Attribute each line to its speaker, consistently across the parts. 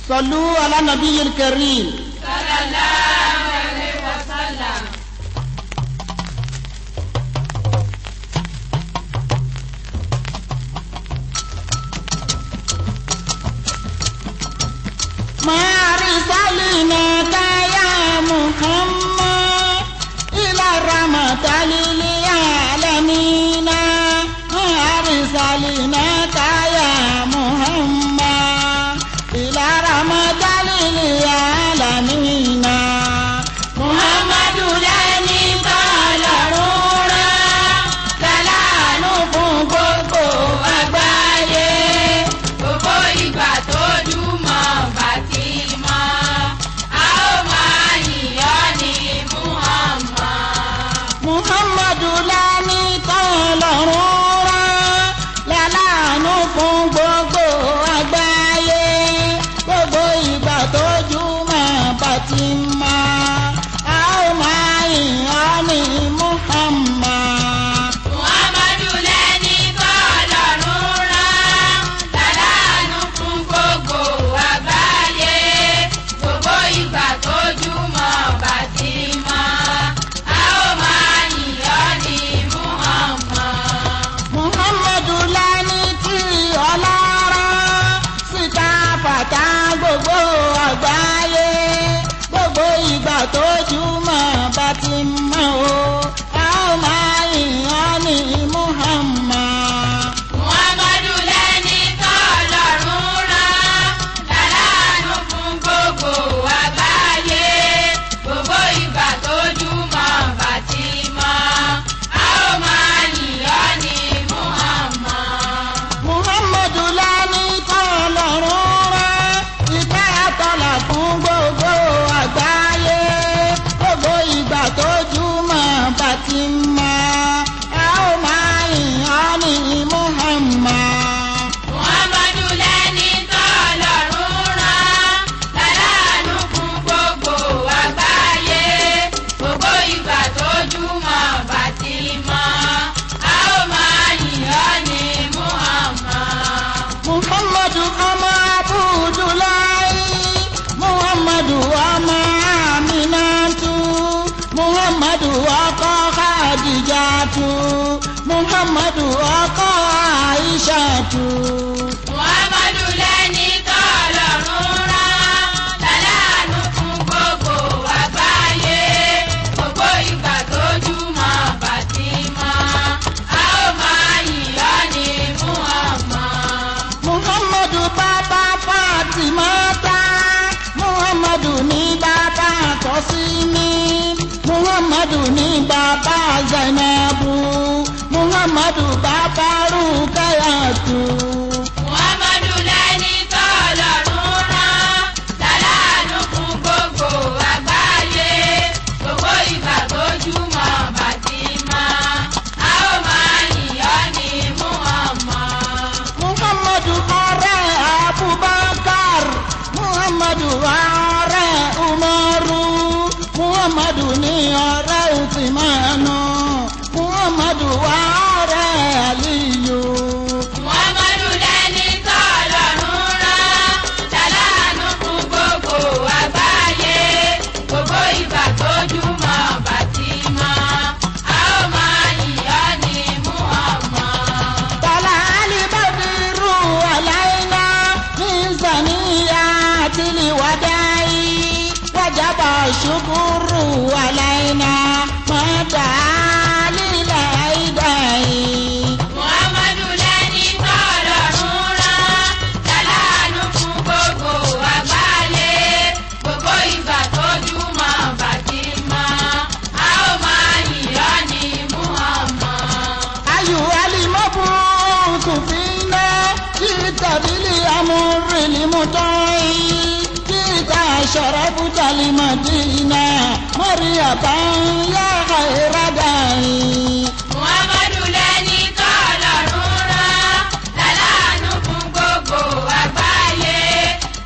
Speaker 1: صلوا على النبي الكريم
Speaker 2: صلى الله عليه وسلم.
Speaker 1: ما رسالناك يا محمد إلى رحمة للعالمين ما رسالناك يا محمد إلى رحمة للعالمين محمد لني طالرورا للánú fún gbogbo àgbáyé
Speaker 2: Gbogbo ìgbà tójúmọ́ bá ti mọ́, a ó máa yìn ọ́ ní Muhammad.
Speaker 1: Muhammadu lani tọ́lọ́run rán lálánú fún gbogbo àgbáyé gbogbo ìgbà tójúmọ́ bá ti mọ́ a ó máa yìn ọ́ ní Muhammad.
Speaker 2: Muhammadu lẹ́ni tọ́lọ́run rán, lálánú fún gbogbo àgbáyé. Gbogbo ìgbà tójúmọ́ bá ti mọ́, a ó máa yìn ọ́ ní Muhammad.
Speaker 1: Muhammadu lani tí ọlọ́run síta fàtà gbogbo àgbáyé gbogbo ìgbà tójúmọ́ bá ti mọ́ o a ó máa yìn ọ́ ní Muhammad.
Speaker 2: Muhammadu lẹ́ni tọ́lọ́run rán, lálánú fún gbogbo àgbáyé. Gbogbo ìgbà tójúmọ́ bá ti mọ́, a ó máa yìn ọ́ ní Muhammad.
Speaker 1: Muhammadu lani tọ́lọ́run rán ìkẹ́ àtọ́là fún gbogbo àgbáyé gbogbo ìgbà tójúmọ́ bá ti mọ́ a ó máa yìn ọ́ ní Muhammad.
Speaker 2: Muhammadu lẹ́ni tọ́lọ́run rán, lálánú fún gbogbo àgbáyé. Gbogbo ìgbà tójúmọ́ bá ti mọ́, a ó máa yìn ọ́ ní Muhammad.
Speaker 1: Muhammadu ọmọ Abudulayi Muhammadu ọmọ Aminatu Muhammadu ọkọ Khadijatu Muhammadu ọkọ Aishatu.
Speaker 2: Muhammadu lẹ́ni tọ́lọ́run rán, lálánú fún gbogbo àgbáyé. Gbogbo ìgbà tójúmọ́ bá ti mọ́, a ó máa yìn ọ́ ní Muhammad.
Speaker 1: Muhammadu bàbá Fatimata Muhammadu ní bàbá Kọ́símì Muhammadu ní bàbá Zainabu Muhammadu bàbá Rukayatu.
Speaker 2: Muhammadu lẹ́ni tọ́lọ́run rán, lálánú fún gbogbo àgbáyé. Gbogbo ìgbà tójúmọ́ bá ti mọ́, a ó máa yìn ọ́ ní Muhammad.
Speaker 1: Muhammadu ọ̀rẹ́ Abubakar Muhammadu ọ̀rẹ́ Umaru Muhammadu ní ọ̀rẹ́ Uthmanu Muhammadu ọ̀rẹ́ Aliyu.
Speaker 2: Muhammadu lẹ́ni tọ́lọ́run rán, lálánú fún gbogbo àgbáyé. Gbogbo ìgbà tójúmọ́ bá ti mọ́, a ó máa yìn ọ́ ní Muhammad.
Speaker 1: Tọ́lá alibadiru aláìná ní sàníyà tìlíwádáyì wájàbà ṣukuru aláìná mọ́tà lílàídàyì.
Speaker 2: Muhammadu lẹ́ni tọ́lọ́run rán, lálánú fún gbogbo àgbáyé. Gbogbo ìgbà tójúmọ́ bá ti mọ́, a ó máa yìn ọ́ ní Muhammad.
Speaker 1: Ayu alimobu tufina kita bili amurili mutai kita sharafu talimadina mariaban ya khairadai.
Speaker 2: Muhammadu lẹ́ni tọ́lọ́run rán, lálánú fún gbogbo àgbáyé.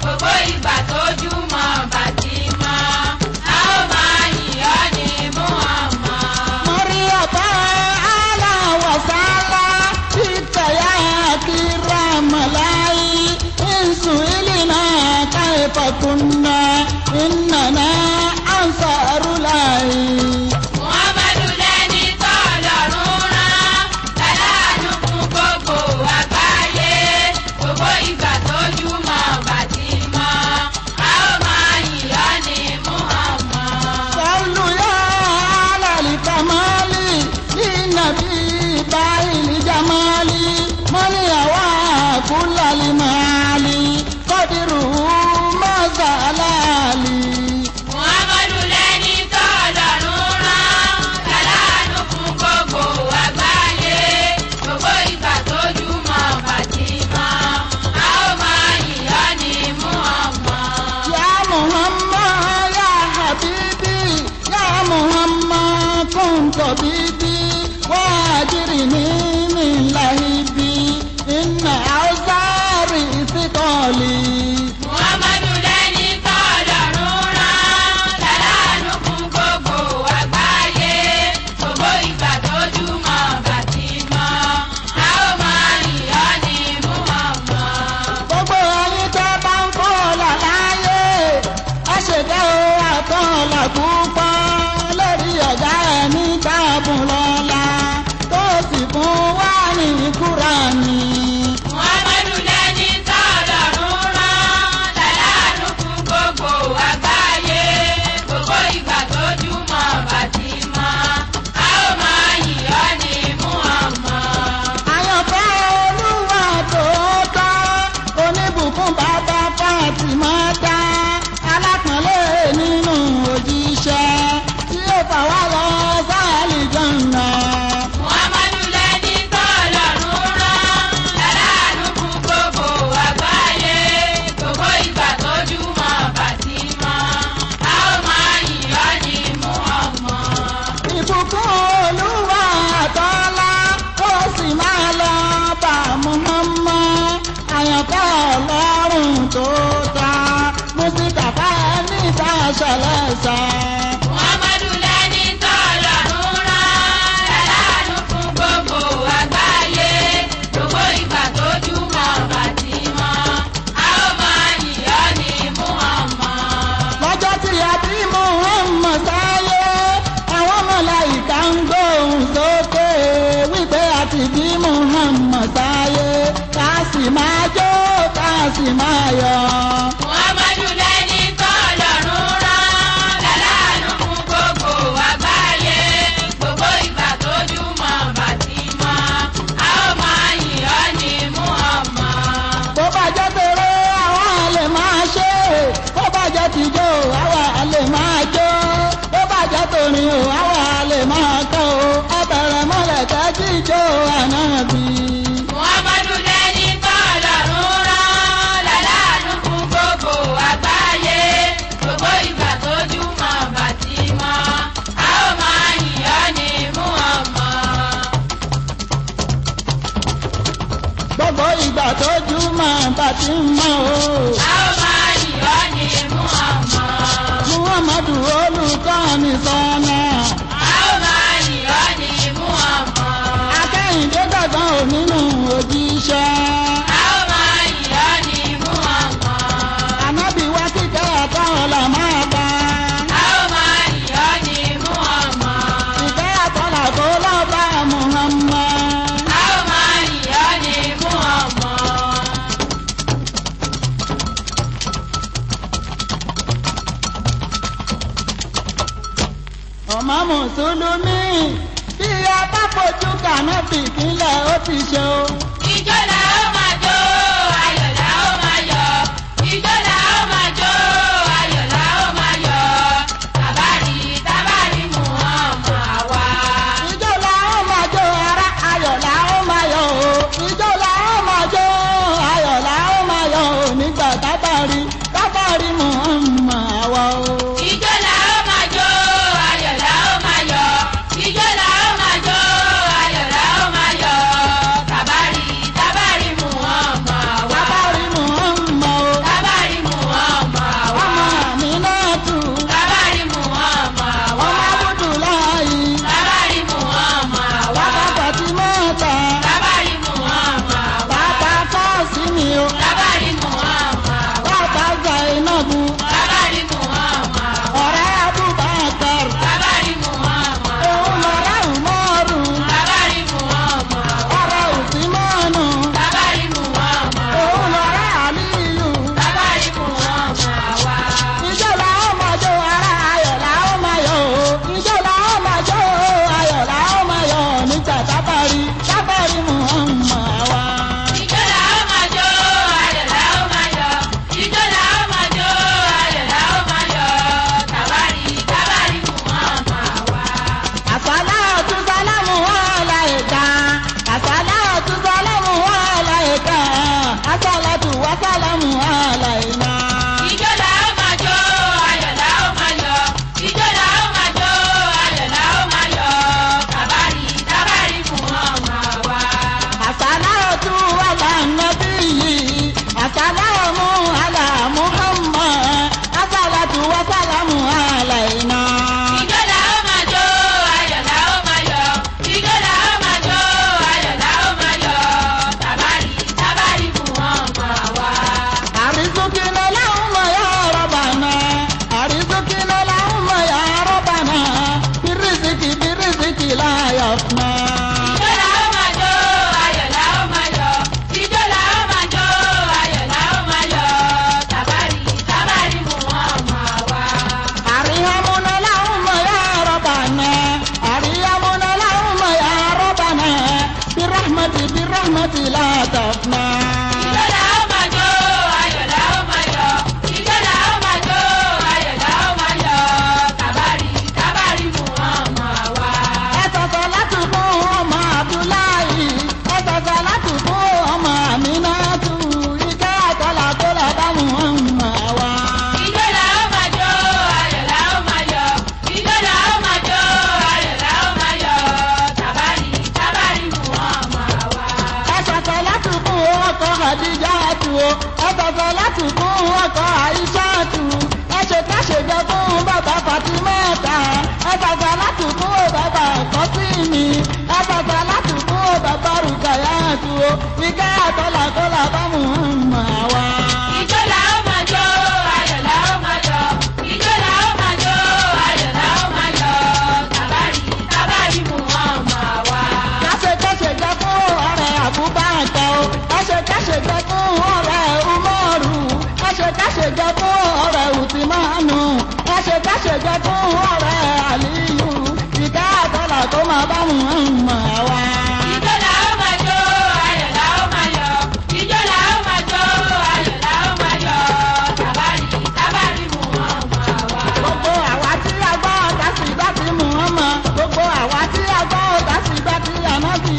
Speaker 2: Gbogbo ìgbà tójúmọ́ bá ti mọ́, a ó máa yìn ọ́ ní Muhammad.
Speaker 1: Mariaban ala wasala kita ya kiramalai insu ilina kaifa lẹ́sà.
Speaker 2: Muhammadu lẹ́ni tọ́lọ́run rán lálánú fún gbogbo àgbáyé. Gbogbo ìgbà tójúmọ́ bá ti mọ́, a ó máa yìn ọ́ ní Muhammad.
Speaker 1: lọ́jọ́ tí a bí Muhammad sáyé àwọn màláíkà ń gbóhùn sókè wípé a ti bí Muhammad sáyé ká sì máa jó ká sì máa yọ̀.
Speaker 2: Muhammadu lẹ́ni tọ́lọ́run rán lálánú fún gbogbo àgbáyé. Gbogbo ìgbà tójúmọ́ bá ti mọ́, a ó máa yìn ọ́ ní Muhammad.
Speaker 1: bó bá jẹ́ tèrè àwa lè máa ṣe bó bá jẹ́ tìjó àwa lè máa jó bó bá jẹ́ tòrin o àwa lè máa kọ́ o ẹ bẹ̀rẹ̀ mọ́lẹ̀ kẹ́ jíjó ànábì.
Speaker 2: Muhammadu lẹ́ni tọ́lọ́run rán lálánú fún gbogbo àgbáyé. Gbogbo ìgbà tójúmọ́ bá ti mọ́, a ó máa yìn ọ́ ní Muhammad.
Speaker 1: gbogbo ìgbà tójú máa bá ti ń mọ́ o.
Speaker 2: A ó máa yìn ọ́ ní Muhammad.
Speaker 1: Muhammadu olùkọ́ni sọ́nà.
Speaker 2: A ó máa yìn ọ́ ní Muhammad.
Speaker 1: akẹ́yìndé gbọ̀ngàn ò nínú òjíṣẹ́.
Speaker 2: A ó máa yìn ọ́ ní Muhammad.
Speaker 1: ànábì wá kíkẹ́ ẹ̀kọ́ ọ̀la máa bá.
Speaker 2: A ó máa yìn ọ́ ní Muhammad.
Speaker 1: ìkẹ́ àtọ́là kó lọ́ba Muhammad.
Speaker 2: A ó máa yìn ọ́ ní Muhammad.
Speaker 1: ọmọ mùsùlùmí bí a bá fojú kànáfì kílẹ̀ ó ti ṣe o.
Speaker 2: Ijó la ó máa jó, ayọ̀ la ó máa yọ̀. Ijó la ó máa jó, ayọ̀ la ó máa yọ̀. Tàbárí tàbárí Muhammad wá.
Speaker 1: ìjọ la ó máa jó ara ayọ̀ la ó máa yọ̀ o. ìjọ la ó máa jó ayọ̀ la ó máa yọ̀ o. nígbà tábàrí Muhammad wá o.
Speaker 2: Ijó la ó máa jó, ayọ̀ la ó máa yọ̀. Ijó la ó máa jó, ayọ̀ la ó máa yọ̀. Tàbárí tàbárí Muhammad wá.
Speaker 1: tábàrí Muhammad o.
Speaker 2: Tàbárí Muhammad wá.
Speaker 1: ọmọ mi náà tù.
Speaker 2: Tàbárí Muhammad wá.
Speaker 1: ọmọ Abdullahi.
Speaker 2: Tàbárí Muhammad wá.
Speaker 1: bàbá Fatimata.
Speaker 2: Tàbárí Muhammad wá.
Speaker 1: bàbá Kásímì o.
Speaker 2: Tàbárí Muhammad wá.
Speaker 1: bàbá Zainabu. ìkẹ́ àtọ́là kó là bá Muhammad wá.
Speaker 2: Ijó la ó máa jó, ayọ̀ la ó máa yọ̀. Ijó la ó máa jó, ayọ̀ la ó máa yọ̀. Tàbárí Muhammad wá.
Speaker 1: Káṣekáṣe jẹ́ fún ọ̀rẹ́ Abubakar o. Káṣekáṣe jẹ́ fún ọ̀rẹ́ Umaru. Káṣekáṣe jẹ́ fún ọ̀rẹ́ Utimanu. Káṣekáṣe jẹ́ fún ọ̀rẹ́ Aliyu. Ìkẹ́ àtọ́là tó máa bá Muhammad wá.
Speaker 2: Ijó la ó máa jó, ayọ̀ la ó máa yọ̀. Ijó la ó máa jó, ayọ̀ la ó máa yọ̀. Tàbárí Muhammad wá.
Speaker 1: Gbogbo àwa tí a gbọ́ ọ̀tá sí bá ti Muhammad. Gbogbo àwa tí a gbọ́ ọ̀tá sí bá ti Ànábì.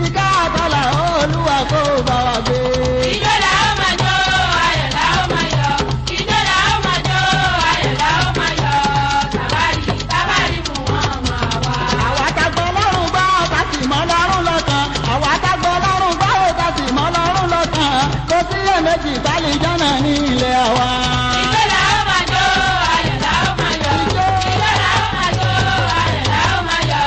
Speaker 1: Ìkẹ́ àtọ́là Olúwa kó bá wa gbé.
Speaker 2: Ijó la ó máa jó, ayọ̀ la ó máa yọ̀. Ijó la ó máa jó, ayọ̀ la ó máa yọ̀. Tàbárí Muhammad wá.
Speaker 1: Àwa tá gbọ́ lọ́rùn gbọ́ ọ̀tá sì mọ́ lọ́rùn lọ́kàn. Àwa tá gbọ́ lọ́rùn gbọ́ ọ̀tá sì mọ́ lọ́rùn lọ́kàn. Kò sí iyèméjì tálí jọ́nà ní ilé wa.
Speaker 2: Ijó la ó máa jó, ayọ̀ la ó máa yọ̀. Ijó la ó máa jó, ayọ̀ la ó máa yọ̀.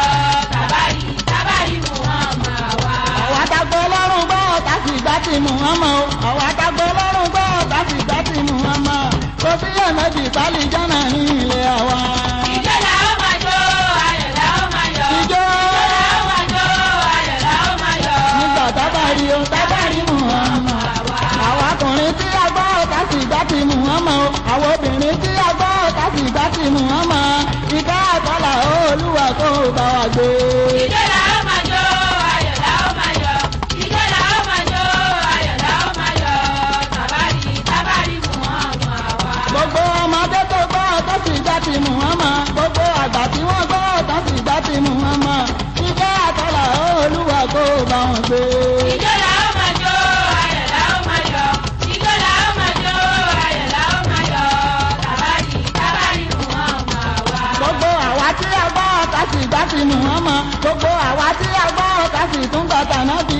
Speaker 2: Tàbárí Muhammad wá.
Speaker 1: Àwa tá gbọ́ lọ́rùn gbọ́ ọ̀tá sì gbá ti Muhammad o. Àwa tá gbọ́ lọ́rùn gbọ́ ọ̀tá sì gbá ti Muhammad. Kò sí iyèméjì tálí jọ́nà ní ilé wa.
Speaker 2: Ijó la ó máa jó, ayọ̀ la ó máa yọ̀.
Speaker 1: Ijó
Speaker 2: La ó máa jó, ayọ̀ la ó máa yọ̀.
Speaker 1: nígbà tábàrí o tábàrí Muhammad. Àwọn ọkùnrin tí a gbọ́ ọ̀tá sì gbá ti Muhammad o. Àwọn obìnrin tí a gbọ́ ọ̀tá sì gbá ti Muhammad. Ìkẹ́ àtọ́là Olúwa kó bá wa gbé.
Speaker 2: Ijó la ó máa jó, ayọ̀ la ó máa yọ̀. Ijó la ó máa jó, ayọ̀ la ó máa yọ̀. Tàbárí Muhammad wá.
Speaker 1: Gbogbo ọmọdé tó gbọ́ ọ̀tá sì gbá ti Muhammad. Gbogbo àgbà tí wọ́n gbọ́ ọ̀tá sì gbá ti Muhammad. Ìkẹ́ àtọ́là Olúwa kó bá wọn gbé.
Speaker 2: Ijó la ó máa jó, ayọ̀ la ó máa yọ̀. Ijó la ó máa jó, ayọ̀ la ó máa yọ̀. Tàbárí Muhammad wá.
Speaker 1: Gbogbo àwa tí a gbọ́ ọ̀tá sì gbá ti Muhammad. Gbogbo àwa tí a gbọ́ ọ̀tá sì tún gbà tànábì.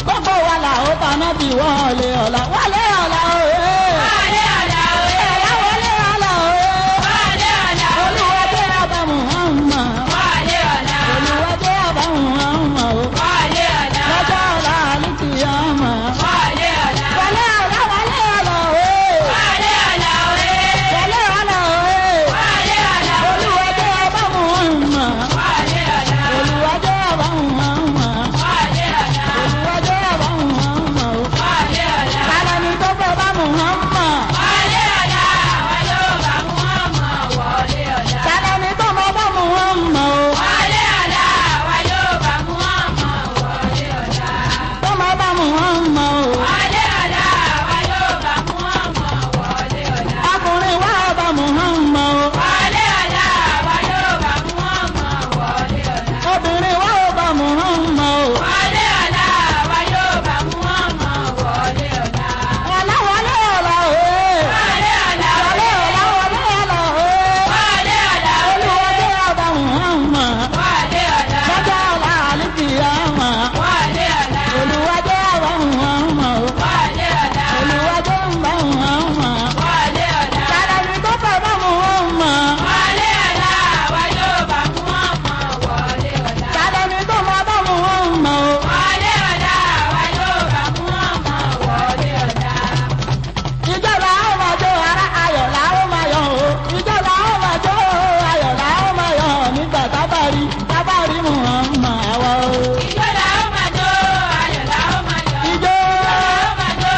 Speaker 1: Gbogbo wa là ó tànábì wọlé ọ̀la. Wọlé ọ̀la òye.
Speaker 2: Wálé ọ̀la òye.
Speaker 1: Wọlé ọ̀la òye.
Speaker 2: Wálé ọ̀la òye.
Speaker 1: Olúwa dé ọba Muhammad.
Speaker 2: Wálé ọ̀la.
Speaker 1: Olúwa dé ọba Muhammad.
Speaker 2: Wálé ọ̀la.
Speaker 1: Lọ́jọ́ ọ̀la àlùkìyámà.
Speaker 2: Wálé ọ̀la.
Speaker 1: Wọlé ọ̀la òye.
Speaker 2: Wálé ọ̀la òye.
Speaker 1: Wọlé ọ̀la òye.
Speaker 2: Wálé ọ̀la.
Speaker 1: Olúwa dé ọba Muhammad.
Speaker 2: Wálé ọ̀la.
Speaker 1: Olúwa dé ọba Muhammad.
Speaker 2: Wálé ọ̀la.
Speaker 1: Olúwa dé ọba Muhammad.
Speaker 2: Wálé ọ̀la.
Speaker 1: Kálọ̀ ni tó fẹ́ bá Muhammad.
Speaker 2: Wálé ọ̀la. Àwa yóò bá Muhammad wọlé ọ̀la.
Speaker 1: Kálọ̀ ni tó mọ bá Muhammad.
Speaker 2: Wálé ọ̀la. Àwa yóò bá Muhammad wọlé ọ̀la.
Speaker 1: Tó mọ bá Muhammad.
Speaker 2: Wálé ọ̀la. Àwa yóò bá Muhammad wọlé ọ̀la.
Speaker 1: Ọkùnrin wá bá Muhammad.
Speaker 2: Wálé ọ̀la. Àwa yóò bá Muhammad wọlé ọ̀la.
Speaker 1: Obìnrin wá bá Muhammad.
Speaker 2: Wálé ọ̀la. Àwa yóò bá Muhammad wọlé ọ̀la.
Speaker 1: Ọ̀la wọlé ọ̀la òye.
Speaker 2: Wálé ọ̀la.
Speaker 1: Wọlé ọ̀la wọlé ọ̀la òye.
Speaker 2: Wálé ọ̀la.
Speaker 1: Olúwa dé ọba Muhammad.
Speaker 2: Wálé ọ̀la.
Speaker 1: Lọ́jọ́ ọ̀la àlùkìyámà.
Speaker 2: Wálé ọ̀la.
Speaker 1: Olúwa dé ọba Muhammad.
Speaker 2: Wálé ọ̀la.
Speaker 1: Olúwa dé ọba Muhammad.
Speaker 2: Wálé ọ̀la.
Speaker 1: Kálọ̀ ni tó fẹ́ bá Muhammad.
Speaker 2: Wálé ọ̀la. Àwa yóò bá Muhammad wọlé ọ̀la.
Speaker 1: Kálọ̀ ni tó mọ bá Muhammad.
Speaker 2: Wálé ọ̀la. Àwa yóò bá Muhammad wọlé ọ̀la.
Speaker 1: Ìjọba ó máa jó ara ayọ̀ là ó máa yọ̀ o. Ìjọba ó máa jó ayọ̀ là ó máa yọ̀ nígbà tábàrí Muhammad wá o.
Speaker 2: Ijó la ó máa jó, ayọ̀ la ó máa yọ̀.
Speaker 1: Ijó
Speaker 2: La ó máa jó,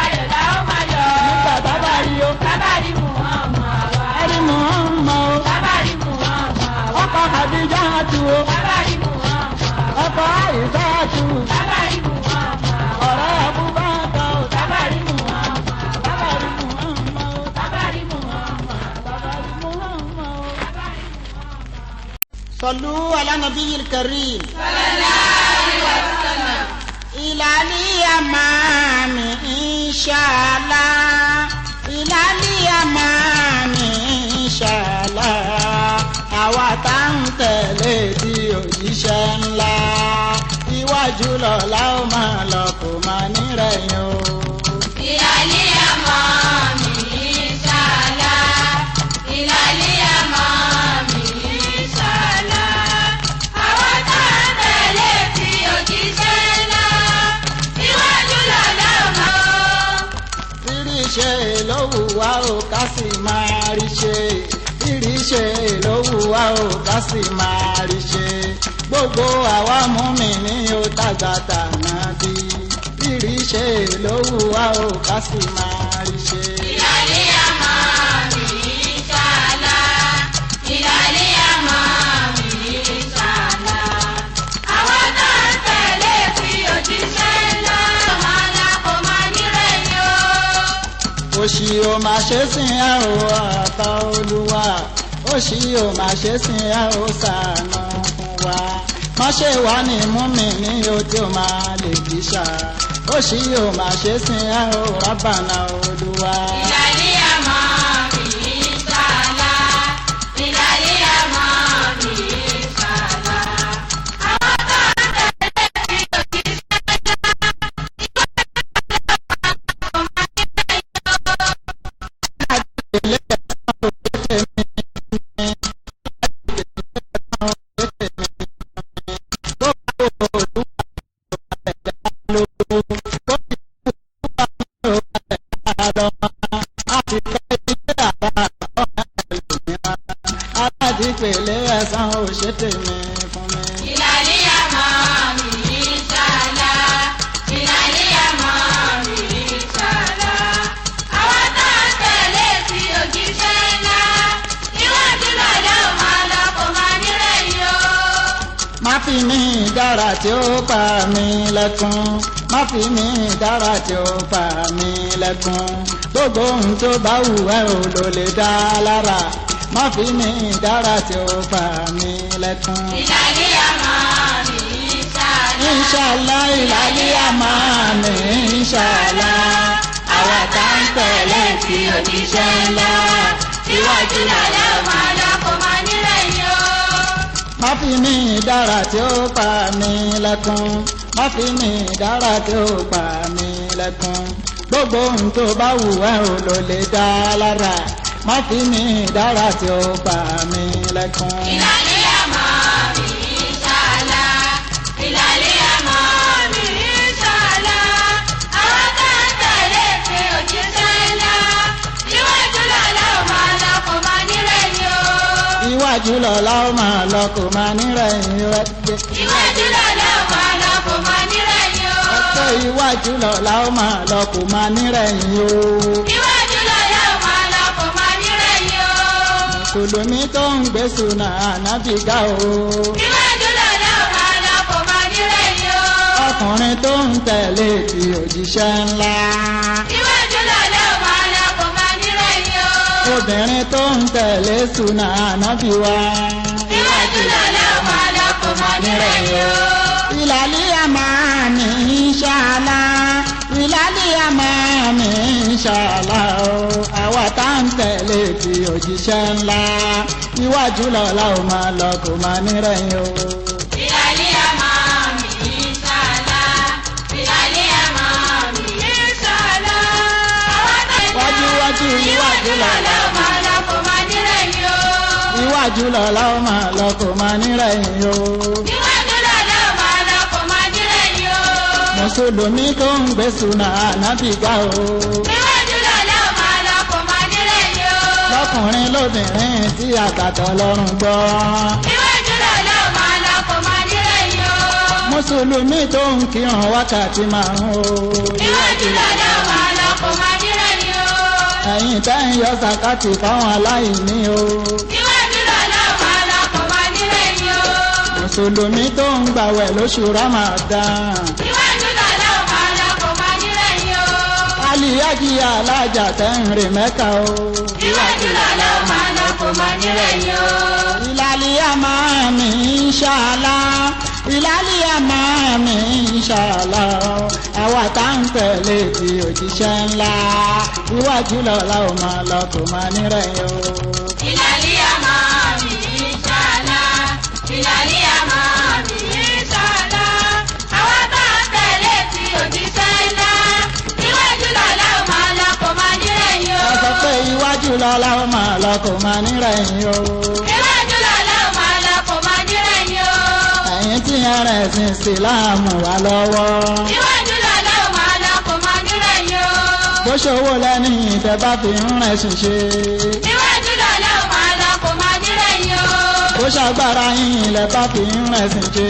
Speaker 2: ayọ̀ la ó máa yọ̀.
Speaker 1: nígbà tábàrí o.
Speaker 2: Tàbárí Muhammad wá.
Speaker 1: Ẹni Muhammad o.
Speaker 2: Tàbárí Muhammad wá.
Speaker 1: Ọkọ Khadija tu o.
Speaker 2: Tàbárí Muhammad wá.
Speaker 1: Ọkọ Àìsá tu.
Speaker 2: Tàbárí Muhammad wá.
Speaker 1: Ọ̀rẹ́ Abubakar o.
Speaker 2: Tàbárí Muhammad wá.
Speaker 1: Tábàrí Muhammad o.
Speaker 2: Tàbárí Muhammad wá.
Speaker 1: Tábàrí Muhammad o.
Speaker 2: Tàbárí Muhammad wá.
Speaker 1: صلوا على النبي الكريم. إلى اليمن إن شاء الله. إلى اليمن إن شاء الله. Àwa tá ń tẹ̀lé tí òjíṣẹ́ ńlá. Iwájú lọ́la ó máa lọ kò máa nírẹ̀yìn o.
Speaker 2: Ìlàlí àmọ́ mi ṣàlá. Ìlàlí àmọ́ mi ṣàlá. Àwọn tá a tẹ̀lé tí òjíṣẹ́ ńlá. Ìwájú
Speaker 1: wá o ká sì máa rí ṣe rírí ṣe ló wù wá o ká sì máa rí ṣe gbogbo àwa mùmínì ó tàgbà tànàbí rírí ṣe ló wù wá o ká sì máa rí ṣe.
Speaker 2: ìlàlí àmọ́ mi ìṣàlá ìlàlí àmọ́ mi ìṣàlá àwọn tó ń tẹ̀lé fi òjíṣẹ́ ńlá máa la kò máa nírẹ̀yìn o.
Speaker 1: òṣì ò máa ṣe sìn ẹ́ o àtà olúwa òṣì ò máa ṣe sìn ẹ́ o ṣàánú fún wa má ṣe wá ní mùmínì o tí ó máa lè kíṣà òṣì ò máa ṣe sìn ẹ́ o rábànà olúwa.
Speaker 2: ìlàlí àmọ́ mi ìṣàlá ìlàlí àmọ́ mi ìṣàlá àwọn tó ń tẹ̀lé fi òjíṣẹ́
Speaker 1: aládìpẹ̀lẹ́ ẹ̀san ò ṣe tèmi fún mi.
Speaker 2: ìlàlí àmọ́ mi ìṣàlá ìlàlí àmọ́ mi ìṣàlá àwọn tó ń tẹ̀lé fi òjíṣẹ́ ńlá níwájú lọ́lẹ́ ò máa lọ kò máa nírẹ̀yìn o.
Speaker 1: má fi mí dára tí ó pa mí lẹ́kún má fi mí dára tí ó pa mí lẹ́kún gbogbo ohun tó bá wù ẹ́ ò ló lè dá lára má fi mí dára tí ó pa mí lẹ́kún.
Speaker 2: ìlàlí àmọ́ mi ìṣàlá
Speaker 1: Inshallah ìlàlí àmọ́ mi inshallah àwa tá ń tẹ̀lé fi òjíṣẹ́ ńlá
Speaker 2: níwájú lọ́lẹ́ ò máa lọ kò máa nírẹ̀yìn o.
Speaker 1: má fi mí dára tí ó pa mí lẹ́kún má fi mí dára tí ó pa mí lẹ́kún gbogbo ohun tó bá wù ẹ́ ò ló lè dá lára má fi mí dára tí ó pa mí lẹ́kún.
Speaker 2: ìlàlí àmọ́ mi ìṣàlá ìlàlí àmọ́ mi ìṣàlá àwọn tó ń tẹ̀lé fi òjíṣẹ́ ńlá níwájú lọ́lẹ́ ò máa lọ kò máa nírẹ̀yìn o.
Speaker 1: iwájú lọ́la ó máa lọ kò máa nírẹ̀yìn rẹ̀.
Speaker 2: níwájú lọ́lẹ́ ò máa lọ kò máa nírẹ̀yìn o.
Speaker 1: ẹ̀kọ́ iwájú lọ́la ó máa lọ kò máa nírẹ̀yìn o.
Speaker 2: níwájú lọ́lẹ́ ò máa lọ kò máa nírẹ̀yìn o.
Speaker 1: mùsùlùmí tó ń gbé sùnà ànábì ga o.
Speaker 2: níwájú lọ́lẹ́ ò máa lọ kò máa nírẹ̀yìn o.
Speaker 1: ọkùnrin tó ń tẹ̀lé ti òjíṣẹ́ ńlá.
Speaker 2: níwájú lọ́lẹ́ ò máa lọ kò máa nírẹ̀yìn o.
Speaker 1: obìnrin tó ń tẹ̀lé sùnà ànábì wa.
Speaker 2: níwájú lọ́lẹ́ ò máa lọ kò máa nírẹ̀yìn o.
Speaker 1: ìlàlí àmọ́ mi inshallah ìlàlí àmọ́ mi inshallah o àwa tá ń tẹ̀lé ti òjíṣẹ́ ńlá iwájú lọ́la ó máa lọ kò máa nírẹ̀yìn o.
Speaker 2: ìlàlí àmọ́ mi ìṣàlá ìlàlí àmọ́ mi ìṣàlá àwọn tó ń
Speaker 1: wájú iwájú lọ́la
Speaker 2: lọ́lẹ́ ò máa lọ kò máa nírẹ̀yìn o.
Speaker 1: iwájú lọ́la ó máa lọ kò máa nírẹ̀yìn o.
Speaker 2: níwájú lọ́lẹ́ ò máa lọ kò máa nírẹ̀yìn o.
Speaker 1: mùsùlùmí tó ń gbé sùnà ànábì ga o.
Speaker 2: níwájú lọ́lẹ́ ò máa lọ kò máa nírẹ̀yìn o.
Speaker 1: lọ́kùnrin lóbìnrin tí àgbàtọ̀ lọ́rùn gbọ́.
Speaker 2: níwájú lọ́lẹ́ ò máa lọ kò máa nírẹ̀yìn o.
Speaker 1: mùsùlùmí tó ń kírun wákàtí márùn-ún o.
Speaker 2: níwájú lọ́lẹ́ ò máa lọ kò máa nírẹ̀yìn o.
Speaker 1: ẹ̀yin tẹ́ ń yọ sàkátì fáwọn aláìní o.
Speaker 2: níwájú lọ́lẹ́ ò máa lọ kò máa nírẹ̀yìn o.
Speaker 1: mùsùlùmí tó ń gbàwẹ̀ lóṣù Ramadan.
Speaker 2: níwájú lọ́lẹ́ ò máa lọ kò máa nírẹ̀yìn o.
Speaker 1: aliyájí alájà tẹ́ ń rìn Mẹ́kà o.
Speaker 2: níwájú lọ́lẹ́ ò máa lọ kò máa nírẹ̀yìn o.
Speaker 1: ìlàlí àmọ́ mi inshallah ìlàlí àmọ́ mi inshallah àwa tá ń tẹ̀lé ti òjíṣẹ́ ńlá iwájú lọ́la ó máa lọ kò máa nírẹ̀yìn o.
Speaker 2: ìlàlí àmọ́ mi ìṣàlá ìlàlí àmọ́ mi ìṣàlá àwọn tó ń tẹ̀lé ti òjíṣẹ́ ńlá níwájú lọ́lẹ́ ò máa lọ kò máa nírẹ̀yìn o.
Speaker 1: wọ́n sọ pé iwájú lọ́la ó máa lọ kò máa nírẹ̀yìn o.
Speaker 2: níwájú lọ́lẹ́ ò máa lọ kò máa nírẹ̀yìn o.
Speaker 1: ẹ̀yin tí ẹrẹ̀ ẹ̀sìn ìsìláàmù wà lọ́wọ́.
Speaker 2: níwájú lọ́lẹ́ ò máa lọ kò máa nírẹ̀yìn o.
Speaker 1: bó ṣòwò lẹ́ni tẹ́ bá fi ń rẹ̀sìn ṣe.
Speaker 2: Níwájú lọ́lọ́ ò máa lọ kò máa nírẹ̀yìn o.
Speaker 1: bó ṣàgbára yín lẹ́ bá fi ń rẹ̀sìn ṣe.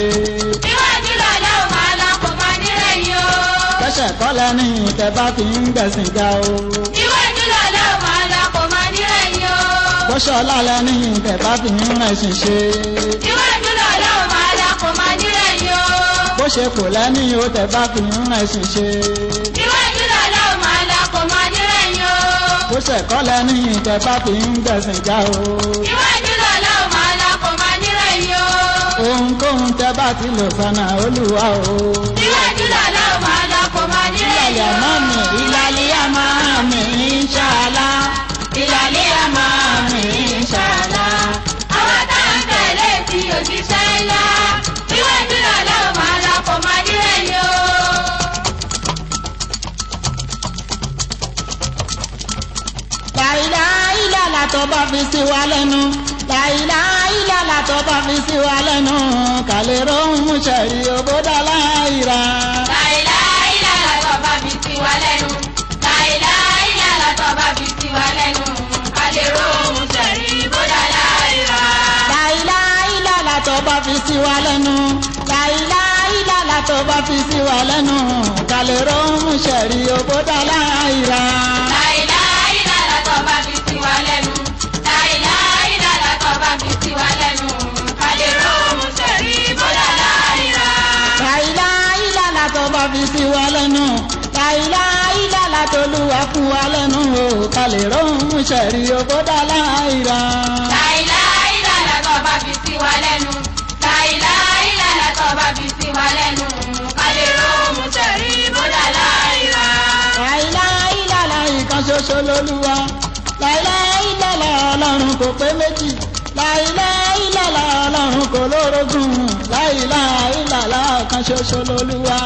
Speaker 2: Níwájú lọ́lọ́ ò máa lọ kò máa nírẹ̀yìn o.
Speaker 1: kẹ́sẹ̀ kọ́ lẹ́ni tẹ́ bá fi ń gbẹ̀sìn ga o.
Speaker 2: Níwájú lọ́lọ́ ò máa lọ kò máa nírẹ̀yìn o.
Speaker 1: bó ṣọlá lẹ́ni tẹ́ bá fi ń rẹ̀sìn ṣe.
Speaker 2: Níwájú lọ́lọ́ ò máa lọ kò máa nírẹ̀yìn o.
Speaker 1: bó ṣe kò lẹ́ni ó tẹ́ bá fi ń rẹ̀sìn ṣe.
Speaker 2: Níwájú lọ́lọ́ ò máa lọ kò máa nírẹ̀yìn o.
Speaker 1: bó ṣe kọ́ lẹ́ni tẹ́ bá fi ń gbẹ̀sìn ga o.
Speaker 2: Níwájú lọ́lọ́ ò máa lọ kò máa nírẹ̀yìn o.
Speaker 1: ohunkóhun tẹ́ bá ti lò sọ́nà Olúwa o.
Speaker 2: Níwájú lọ́lọ́ ò máa lọ kò máa nírẹ̀yìn o.
Speaker 1: ìlàlẹ́ àmọ́ mi ìṣàlá. ìlàlẹ́ àmọ́ mi ìṣàlá.
Speaker 2: Àwọn táwọn tẹ̀lé ti òjíṣẹ́ ńlá. Níwájú lọ́lọ́ ò máa lọ kò máa nírẹ̀yìn o.
Speaker 1: láìlá ìlàlà tó bá fi sí wa lẹ́nu. láìlá ìlàlà tó bá fi sí wa lẹ́nu. kàlẹ́ rohun ṣẹ̀rí òbódà láìra.
Speaker 2: Láìláìlàlà tó bá fi sí wa lẹ́nu. Láìláìlàlà tó bá fi sí wa lẹ́nu. A lè rohun ṣẹ̀rí bódà láìra.
Speaker 1: láìlá ìlàlà tó bá fi sí wa lẹ́nu. láìlá ìlàlà tó bá fi sí wa lẹ́nu. kàlẹ́ rohun ṣẹ̀rí òbódà láìra.
Speaker 2: Láìláìlàlà tó bá fi sí wa lẹ́nu. Láìláìlàlà tó bá fi sí wa lẹ́nu. A lè rohun ṣẹ̀rí bódà láìra.
Speaker 1: láìlá ìlàlà tó bá fi sí wa lẹ́nu. láìlá ìlàlà tó lùwà fún wa lẹ́nu. o kàlẹ́ rohun ṣẹ̀rí òbódà láìra.
Speaker 2: Láìláìlàlà tó bá fi sí wa lẹ́nu. Láìláìlàlà tó bá fi sí wa lẹ́nu. A lè rohun ṣẹ̀rí bódà láìra.
Speaker 1: láìlá ìlàlà ìkan ṣoṣo lolúwa. láìlá ìlàlà ọlọ́run kò pé méjì. láìlá ìlàlà ọlọ́run kò lórogún. láìlá ìlàlà kan ṣoṣo lolúwa.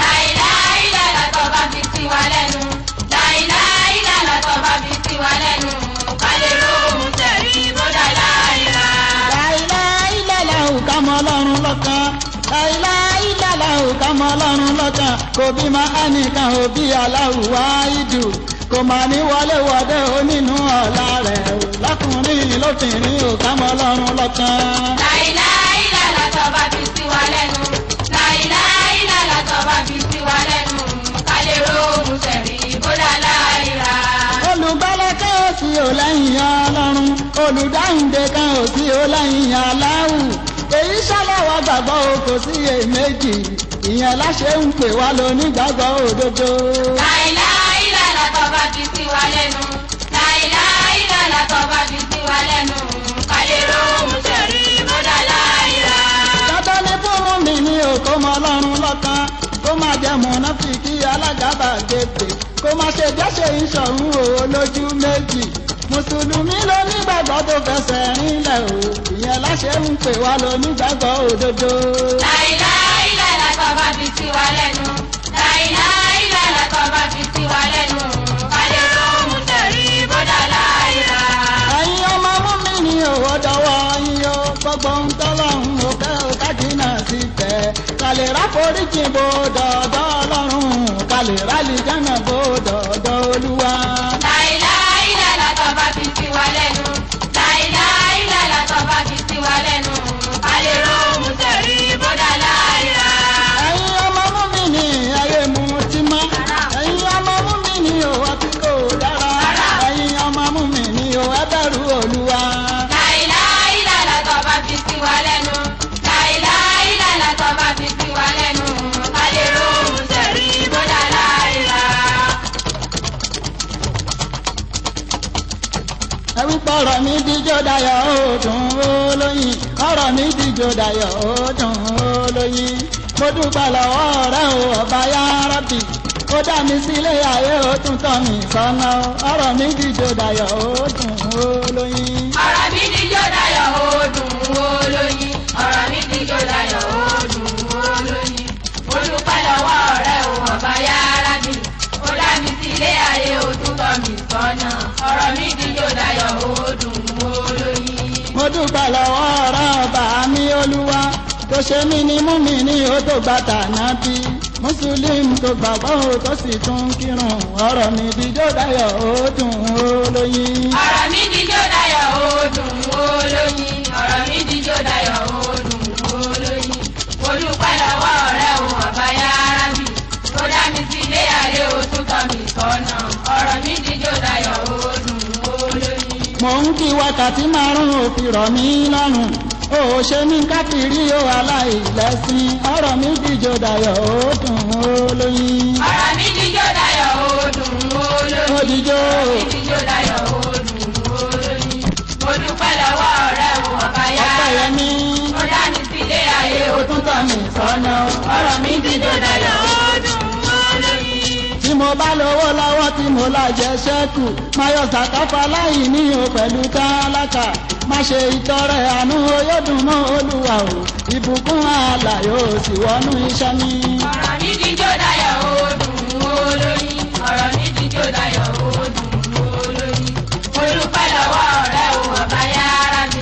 Speaker 2: Láìláìlàlà tó bá fi sí wa lẹ́nu. Láìláìlàlà tó bá fi sí wa lẹ́nu. A lè rohun ṣẹ̀rí bódà láìra.
Speaker 1: láìlá ìlàlà òkà mọ́ ọlọ́run lọ́kan. láìlá ìlàlà òkà mọ́ ọlọ́run lọ́kan. kò bí ma ẹnìkan òbí aláwù wá ìdù. kò mà ní wọlé wọdé onínú ọ̀la rẹ̀ o. lọ́kùnrin lóbìnrin òkà mọ́ ọlọ́run lọ́kan.
Speaker 2: Láìláìlàlà tó bá fi sí wa lẹ́nu. Láìláìlàlà tó bá fi sí wa lẹ́nu. A lè rohun ṣẹ̀rí bódà láìra.
Speaker 1: olùgbàlà kan ò sí ò lẹ́yìn ọlọ́run. olùdáhùndé kan ò sí ò lẹ́yìn aláwù. èyí ṣàlàwà gbàgbọ́ o kò sí èméjì. ìyẹn láṣẹ ń pè wá lónígbàgbọ́ òdodo.
Speaker 2: Láìláìlàlà tó bá fi sí wa lẹ́nu. Láìláìlàlà tó bá fi sí wa lẹ́nu. A lè rohun ṣẹ̀rí bódà láìra.
Speaker 1: tọ́tọ́ ní fún mi ní òkó mọ ọlọ́run lọ́kàn. kó má jẹ́ mọ̀nàfíkì alágàbàgebè. kó má ṣe jẹ́ṣe ìṣọ̀run o lójú méjì. mùsùlùmí ló nígbàgbọ́ tó fẹsẹ̀ rinlẹ̀ o. ìyẹn láṣẹ ń pè wá lónígbàgbọ́ òdodo.
Speaker 2: Láìláìlàlà tó bá fi sí wa lẹ́nu. Láìláìlàlà tó bá fi sí wa lẹ́nu. A lè rohun ṣẹ̀rí bódà láìra.
Speaker 1: ẹ̀yin ọmọ mú mi ní òwò dọ́wọ́ yín o. gbogbo ń tọ́lọ́run òkè òkàdínà sí tẹ̀. kàlè ráforíjì bó dọ̀dọ̀ ọlọ́run. kàlè rálì jánà bó dọ̀dọ̀ olúwa.
Speaker 2: Láìláìlàlà tó bá fi sí wa lẹ́nu. Láìláìlàlà tó bá fi sí wa lẹ́nu. A lè rohun ṣẹ̀rí bódà láìra.
Speaker 1: ẹ̀yin ọmọ mú mi ní ayé mu ti mọ́. ẹ̀yin ọmọ mú mi ní òwò tí kò dára. ẹ̀yin ọmọ mú mi ní òwò ẹbẹ̀rù olúwa.
Speaker 2: Láìláìlàlà tó bá fi sí wa lẹ́nu. Láìláìlàlà tó bá fi sí wa lẹ́nu. A lè rohun ṣẹ̀rí bódà láìra.
Speaker 1: ẹ̀wí pọ̀rọ̀ mi díjọ́ dayọ̀ ó dùn ó lóyin. ọ̀rọ̀ mi díjọ́ dayọ̀ ó dùn ó lóyin. mo dúpẹ́ lọ́wọ́ rẹ o ọba yá rábì. ó dá mi sílé ayé ó tún tọ́ mi sọ́nà. ọ̀rọ̀ mi díjọ́ dayọ̀ ó dùn ó lóyin.
Speaker 2: Ọ̀rọ̀ mi díjọ́ dayọ̀ ó dùn ó lóyin. Ọ̀rọ̀ mi díjọ́ dayọ̀ ó dùn ó lóyin. Mo dúpẹ́ lọ́wọ́ rẹ o ọba yá rábì. Ó dá mi sílé ayé ó tún tọ́ mi sọ́nà. Ọ̀rọ̀ mi díjọ́ dayọ̀ ó dùn ó lóyin.
Speaker 1: mo dúpẹ́ lọ́wọ́ rẹ ọba mi olúwa. tó ṣe mí ní mú mi ní ó tó gbàtà náà bí. Muslim tó gbàgbọ́ tó sì tún kírun ọ̀rọ̀ mi dijó dayọ̀ ó dùn ó lóyin.
Speaker 2: ọ̀rọ̀ mi dijó dayọ̀ ó dùn ó lóyin. ọ̀rọ̀ mi dijó dayọ̀ ó dùn ó lóyin. mo dúpẹ́ lọ́wọ́ ọ̀rẹ́ o ọba yára bì. ó dá mi sí ilé ayé o tún tọ́ mi sọ́nà. ọ̀rọ̀ mi dijó dayọ̀ ó dùn ó lóyin.
Speaker 1: mò ń kí wákàtí márùn-ún òfin rọ̀ mí lọ́rùn. ó ṣe mí káfíìrì ó aláìlẹ́sìn ọ̀rọ̀ mi dijó dayọ̀ ó dùn ó lóyin.
Speaker 2: ọ̀rọ̀ mi dijó dayọ̀ ó dùn ó lóyin.
Speaker 1: ó dijó.
Speaker 2: ọ̀rọ̀ mi dijó dayọ̀ ó dùn ó lóyin. mo dúpẹ́ lọ́wọ́ ọ̀rẹ́ o ọba yára
Speaker 1: ọpẹ́ yẹn
Speaker 2: bì.
Speaker 1: ní.
Speaker 2: ó dá mi sí ilé ayé o tún tọ́ mi sọ́nà. ọ̀rọ̀ mi dijó dayọ̀ ó dùn ó lóyin.
Speaker 1: tí mo bá lówó lọ́wọ́ tí mo lájẹ ṣẹ́kù máa yọ sàkáfà láì ní o pẹ̀lú tálákà má ṣe ìtọrẹ àánú yóò dùn mọ́ olúwa o ìbùkún àlà yóò sì wọnú iṣẹ́ mi.
Speaker 2: ọ̀rọ̀ mi dijó dayọ̀ ó dùn ó lóyin. ọ̀rọ̀ mi dijó dayọ̀ ó dùn ó lóyin. mo dúpẹ́ lọ́wọ́ ọ̀rẹ́ o ọba yára bì.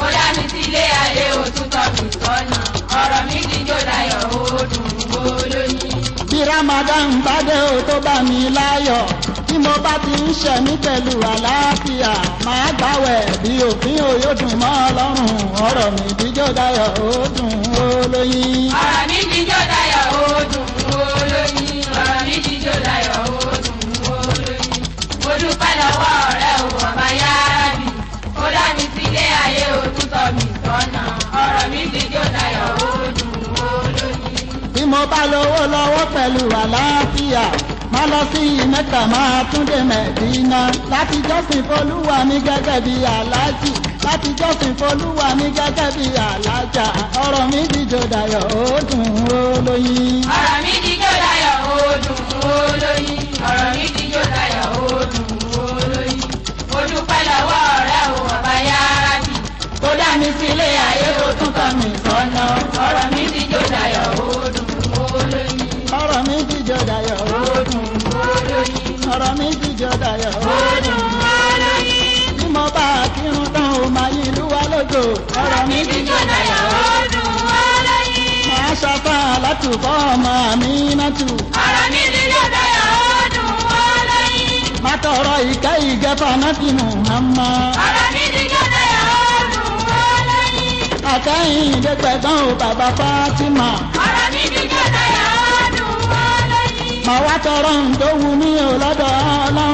Speaker 2: ó dá mi sí ilé ayé o tún tọ́ mi sọ́nà. ọ̀rọ̀ mi dijó dayọ̀ ó dùn ó lóyin.
Speaker 1: bí Ramadan bá dé o tó bá mi láyọ̀ tí mo bá ti ń ṣẹ̀mí pẹ̀lú àlàáfíà máa gbàwẹ̀ bí òfin o yóò dùn mọ́ ọlọ́run ọ̀rọ̀ mi dijó dayọ̀ ó dùn ó lóyin.
Speaker 2: ọ̀rọ̀ mi dijó dayọ̀ ó dùn ó lóyin. ọ̀rọ̀ mi dijó dayọ̀ ó dùn ó lóyin. mo dúpẹ́ lọ́wọ́ ọ̀rẹ́ o ọba yára bì. ó dá mi sí ilé ayé o tún tọ́ mi sọ́nà. ọ̀rọ̀ mi dijó dayọ̀ ó dùn ó lóyin.
Speaker 1: bí mo bá lówó lọ́wọ́ pẹ̀lú àlàáfíà máa lọ sí Mẹ́kà máa tún dé Mẹ̀dínà láti jọ́sìn f'Olúwa mi gẹ́gẹ́ bí aláàjì láti jọ́sìn f'Olúwa mi gẹ́gẹ́ bí aláàjà ọ̀rọ̀ mi dijó dayọ̀ ó dùn ó lóyin.
Speaker 2: ọ̀rọ̀ mi dijó dayọ̀ ó dùn ó lóyin. ọ̀rọ̀ mi dijó dayọ̀ ó dùn ó lóyin. mo dúpẹ́ lọ́wọ́ ọ̀rẹ́ o ọba yára bì. ó dá mi sí ilé ayé o tún tọ́ mi sọ́nà. ọ̀rọ̀ mi dijó dayọ̀ ó dùn ó lóyin.
Speaker 1: ọ̀rọ̀ mi dijó dayọ̀ ó dùn
Speaker 2: ó lóyin.
Speaker 1: ọ̀rọ̀ mi dijó dayọ̀ ó
Speaker 2: ó
Speaker 1: dùn.
Speaker 2: dùn ó lóyin.
Speaker 1: bí mo bá kírun tán o máa yí ìlú wa lógo
Speaker 2: ọ̀rọ̀ mi dijó dayọ̀ ó dùn ó lóyin.
Speaker 1: máa ṣàfà látùkọ́ ọmọ mi náà tù.
Speaker 2: ọ̀rọ̀ mi dijó dayọ̀ ó dùn ó lóyin.
Speaker 1: máa tọrọ ìkẹ́ ìgẹ́fà náà ti Muhammad.
Speaker 2: ọ̀rọ̀ mi dijó dayọ̀ ó dùn ó lóyin.
Speaker 1: àtẹ̀yìn ìdẹ́gbẹ̀gbọ́n o bàbá Fátímà.
Speaker 2: ọ̀rọ̀ mi dijó dayọ̀ ó dùn ó lóyin.
Speaker 1: màá wá tọrọ ǹdó wù mí o lọ́dọ̀ Ọlọ́run.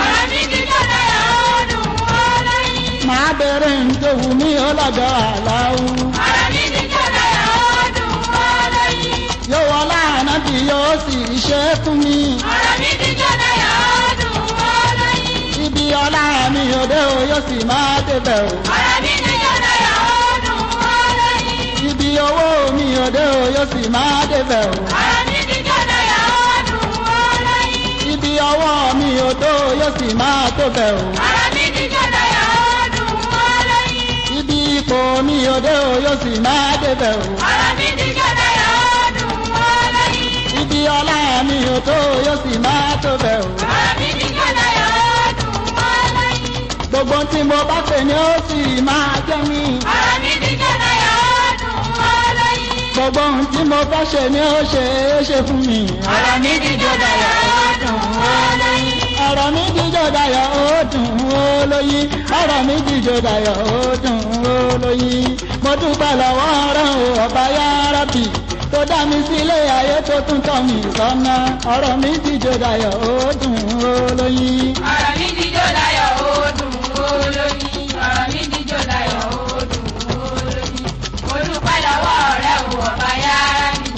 Speaker 2: ọ̀rọ̀ mi dijó dayọ̀ ó dùn ó lóyin.
Speaker 1: màá bèrè ǹdó wù mí o lọ́dọ̀ Àláhù.
Speaker 2: ọ̀rọ̀ mi dijó dayọ̀ ó dùn ó lóyin.
Speaker 1: yóò wọlé ànábì yóò sì ṣe é fún mi.
Speaker 2: ọ̀rọ̀ mi dijó dayọ̀ ó dùn ó lóyin.
Speaker 1: ibi ọlá mi òde o yóò sì máa débẹ̀ o.
Speaker 2: ọ̀rọ̀ mi dijó dayọ̀ ó dùn ó lóyin.
Speaker 1: ibi owó mi òde o yóò sì máa débẹ̀ o.
Speaker 2: ọ̀rọ̀ mi dijó dayọ̀ ó dùn ó lóyin.
Speaker 1: ibi ọwọ́ mi òde o yóò sì máa tóbẹ̀ o.
Speaker 2: ọ̀rọ̀ mi dijó dayọ̀ ó dùn ó lóyin.
Speaker 1: ibi ipò mi òde o yóò sì máa débẹ̀ o.
Speaker 2: ọ̀rọ̀ mi dijó dayọ̀ ó dùn ó lóyin.
Speaker 1: ibi ọlá mi òde o yóò sì máa tóbẹ̀ o.
Speaker 2: ọ̀rọ̀ mi dijó dayọ̀ ó dùn ó lóyin.
Speaker 1: gbogbo tí mo bá pè ní ó sì máa jẹ́ mi.
Speaker 2: ọ̀rọ̀ mi dijó dayọ̀ ó dùn ó lóyin.
Speaker 1: gbogbo ohun tí mo fẹ́ ṣe ni ó ṣe é ṣe fún mi.
Speaker 2: ọ̀rọ̀ mi dijó dayọ̀ ó dùn ó lóyin.
Speaker 1: ọ̀rọ̀ mi dijó dayọ̀ ó dùn ó lóyin. ọ̀rọ̀ mi dijó dayọ̀ ó dùn ó lóyin. mo dúpẹ́ lọ́wọ́ rẹ̀ o ọba yára bì tó dá mi sílé ayé tó tún tọ́ mi sọ́nà. ọ̀rọ̀ mi dijó dayọ̀ ó dùn ó lóyin.
Speaker 2: ọ̀rọ̀ mi dijó dayọ̀ ó dùn ó lóyin. ọ̀rọ̀ mi dijó dayọ̀ ó dùn ó lóyin. mo dúpẹ́ lọ́wọ́ ọ̀rẹ́ o ọba yára bì.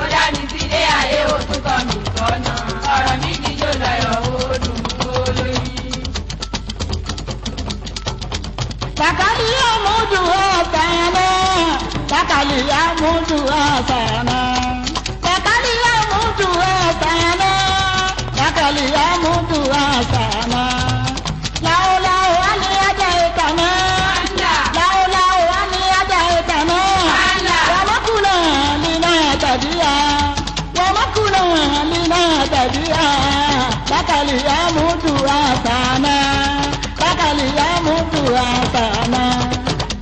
Speaker 2: ó dá mi sílé ayé o tún tọ́ mi sọ́nà. ọ̀rọ̀ mi dijó dayọ̀ ó dùn ó lóyin.
Speaker 1: Takali ya mudu asana, takali ya mudu asana, takali ya mudu asana, takali ya mudu asana. Lao lao ani ajaitana, lao lao ani ajaitana. Wamakuna lina tadia, wamakuna lina tadia. Takali ya mudu asana. Takali ya mutu asana,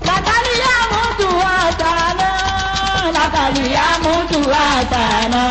Speaker 1: takali ya mutu asana, takali ya mutu asana,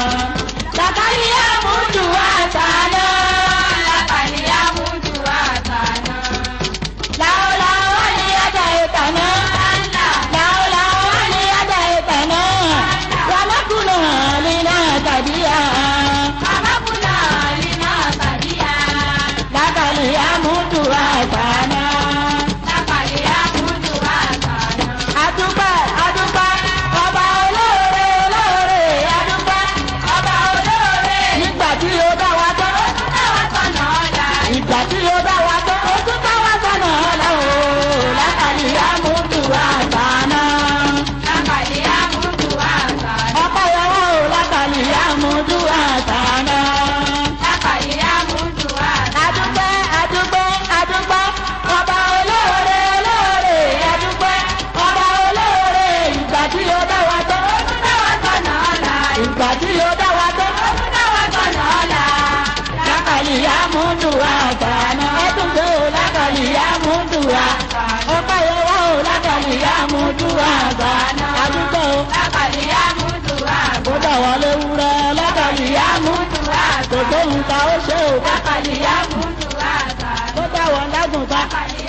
Speaker 1: mútu àgbà àdúgbò.
Speaker 2: lákàlì yá mútu àgbà.
Speaker 1: kó dà wá léwúrẹ́ lákàlì yá mútu àgbà. kò tóhun ta ó ṣe o.
Speaker 2: lákàlì yá mútu àgbà.
Speaker 1: kó dà wá lágùntàn.
Speaker 2: lákàlì